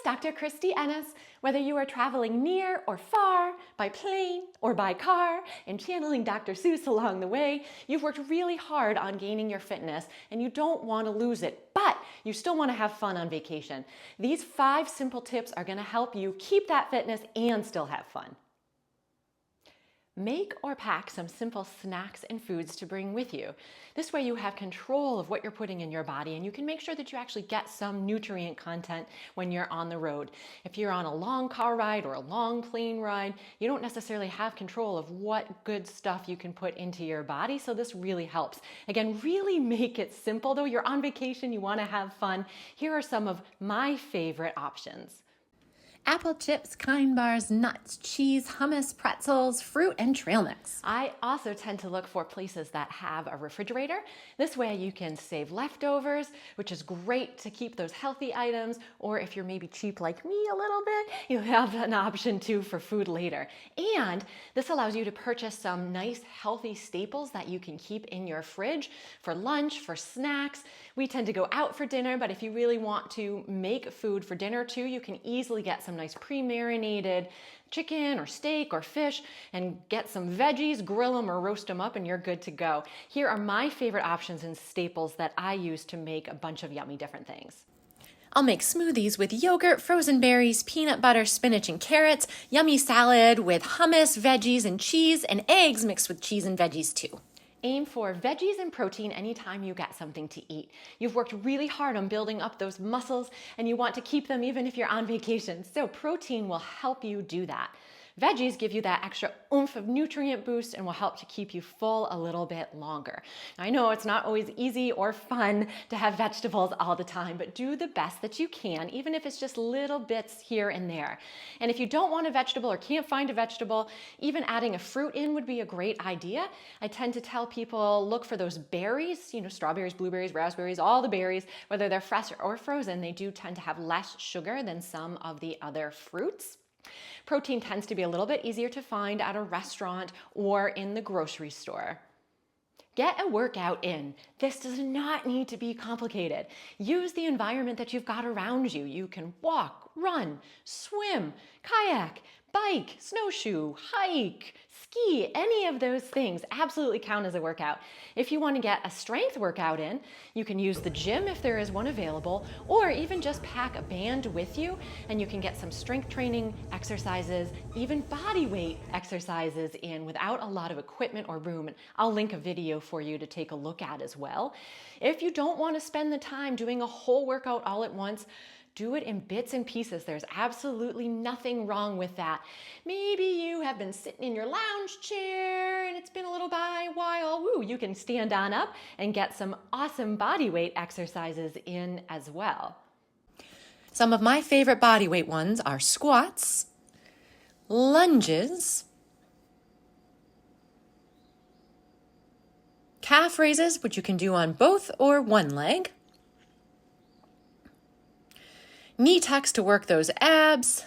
Dr. Christy Ennis. Whether you are traveling near or far, by plane or by car, and channeling Dr. Seuss along the way, you've worked really hard on gaining your fitness and you don't want to lose it, but you still want to have fun on vacation. These 5 simple tips are going to help you keep that fitness and still have fun. Make or pack some simple snacks and foods to bring with you. This way you have control of what you're putting in your body and you can make sure that you actually get some nutrient content when you're on the road. If you're on a long car ride or a long plane ride, you don't necessarily have control of what good stuff you can put into your body, so this really helps. Again, really make it simple. Though you're on vacation, you want to have fun. Here are some of my favorite options. Apple chips, Kind bars, nuts, cheese, hummus, pretzels, fruit, and trail mix. I also tend to look for places that have a refrigerator. This way you can save leftovers, which is great to keep those healthy items, or if you're maybe cheap like me a little bit, you have an option too for food later. And this allows you to purchase some nice healthy staples that you can keep in your fridge for lunch, for snacks. We tend to go out for dinner, but if you really want to make food for dinner too, you can easily get some nice pre-marinated chicken or steak or fish and get some veggies, grill them or roast them up, and you're good to go. Here are my favorite options and staples that I use to make a bunch of yummy different things. I'll make smoothies with yogurt, frozen berries, peanut butter, spinach, and carrots, yummy salad with hummus, veggies, and cheese, and eggs mixed with cheese and veggies too. Aim for veggies and protein anytime you get something to eat. You've worked really hard on building up those muscles and you want to keep them even if you're on vacation, so protein will help you do that. Veggies give you that extra oomph of nutrient boost and will help to keep you full a little bit longer. I know it's not always easy or fun to have vegetables all the time, but do the best that you can, even if it's just little bits here and there. And if you don't want a vegetable or can't find a vegetable, even adding a fruit in would be a great idea. I tend to tell people look for those berries, strawberries, blueberries, raspberries, all the berries, whether they're fresh or frozen, they do tend to have less sugar than some of the other fruits. Protein tends to be a little bit easier to find at a restaurant or in the grocery store. Get a workout in. This does not need to be complicated. Use the environment that you've got around you. You can walk, run, swim, kayak, bike, snowshoe, hike, ski, any of those things absolutely count as a workout. If you want to get a strength workout in, you can use the gym if there is one available, or even just pack a band with you and you can get some strength training exercises, even body weight exercises in without a lot of equipment or room. And I'll link a video for you to take a look at as well. If you don't want to spend the time doing a whole workout all at once, do it in bits and pieces. There's absolutely nothing wrong with that. Maybe you have been sitting in your lounge chair and it's been a little while. Woo, you can stand on up and get some awesome body weight exercises in as well. Some of my favorite body weight ones are squats, lunges, calf raises, which you can do on both or one leg, knee tucks to work those abs,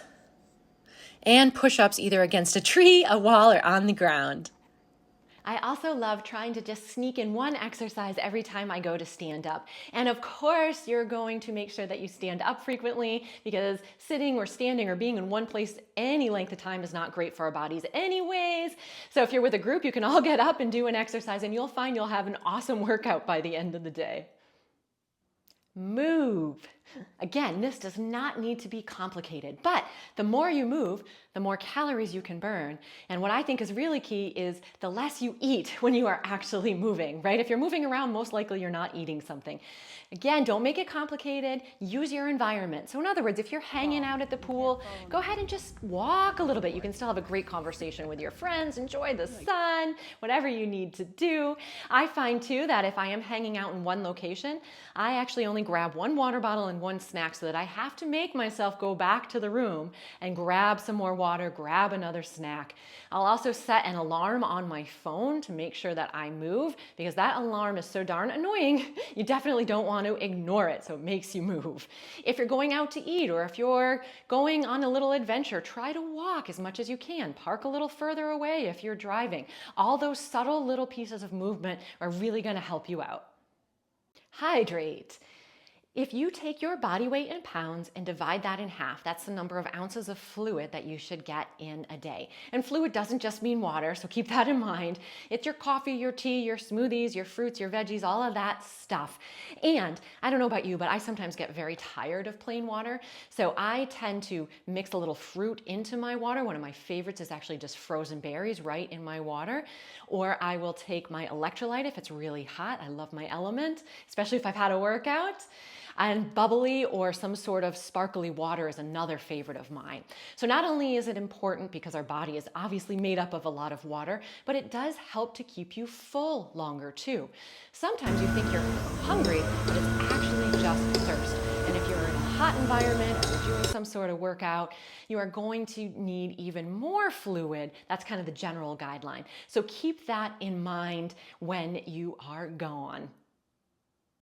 and push-ups either against a tree, a wall, or on the ground. I also love trying to just sneak in one exercise every time I go to stand up. And of course, you're going to make sure that you stand up frequently because sitting or standing or being in one place any length of time is not great for our bodies anyways. So if you're with a group, you can all get up and do an exercise and you'll find you'll have an awesome workout by the end of the day. Move. Again, this does not need to be complicated, but the more you move, the more calories you can burn. And what I think is really key is the less you eat when you are actually moving, right? If you're moving around, most likely you're not eating something. Again, don't make it complicated. Use your environment. So in other words, if you're hanging out at the pool, go ahead and just walk a little bit. You can still have a great conversation with your friends, enjoy the sun, whatever you need to do. I find too that if I am hanging out in one location, I actually only grab one water bottle and one snack so that I have to make myself go back to the room and grab some more water, grab another snack. I'll also set an alarm on my phone to make sure that I move because that alarm is so darn annoying. You definitely don't want to ignore it, so it makes you move. If you're going out to eat or if you're going on a little adventure, try to walk as much as you can. Park a little further away if you're driving. All those subtle little pieces of movement are really going to help you out. Hydrate. If you take your body weight in pounds and divide that in half, that's the number of ounces of fluid that you should get in a day. And fluid doesn't just mean water, so keep that in mind. It's your coffee, your tea, your smoothies, your fruits, your veggies, all of that stuff. And I don't know about you, but I sometimes get very tired of plain water. So I tend to mix a little fruit into my water. One of my favorites is actually just frozen berries right in my water. Or I will take my electrolyte if it's really hot. I love my Element, especially if I've had a workout. And bubbly or some sort of sparkly water is another favorite of mine. So not only is it important because our body is obviously made up of a lot of water, but it does help to keep you full longer too. Sometimes you think you're hungry, but it's actually just thirst. And if you're in a hot environment or you're doing some sort of workout, you are going to need even more fluid. That's kind of the general guideline. So keep that in mind when you are gone.